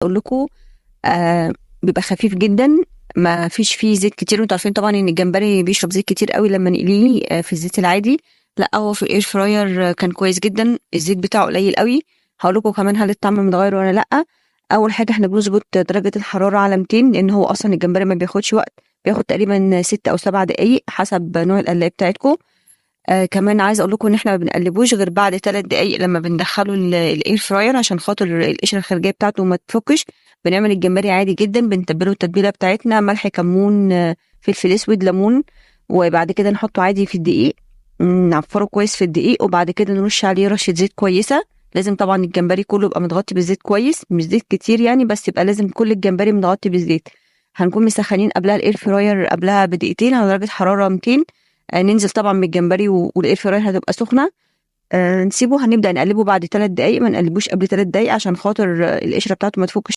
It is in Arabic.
اقول لكم بيبقى خفيف جدا، ما فيش فيه زيت كتير. وانتوا عارفين طبعا ان الجمبري بيشرب زيت كتير قوي لما نقليه في الزيت العادي. لا هو في الاير فراير كان كويس جدا، الزيت بتاعه قليل قوي. هقول لكم كمان هل الطعم متغير ولا لا. اول حاجه احنا بنظبط درجه الحراره على 200، لان هو اصلا الجمبري ما بياخدش وقت، بياخد تقريبا 6 او 7 دقائق حسب نوع القلايه بتاعتكم. كمان عايزه اقول لكم ان احنا ما بنقلبوش غير بعد 3 دقائق لما بندخله الاير فراير، عشان خاطر القشره الخارجيه بتاعته ما تفكش. بنعمل الجمبري عادي جدا، بنتبله التتبيله بتاعتنا ملح كمون فلفل اسود ليمون، وبعد كده نحطه عادي في الدقيق، نعفره كويس في الدقيق، وبعد كده نرش عليه رشه زيت كويسه. لازم طبعا الجمبري كله يبقى متغطي بالزيت كويس، مش زيت كتير يعني، بس يبقى لازم كل الجمبري متغطي بالزيت. هنكون مسخنين قبلها الاير فراير قبلها بدقيقتين على درجه حراره 200. ننزل طبعا بالجمبري والاير فراير هتبقى سخنه. نسيبه، هنبدا نقلبه بعد 3 دقائق، ما نقلبوش قبل 3 دقائق عشان خاطر القشره بتاعته ما تفكش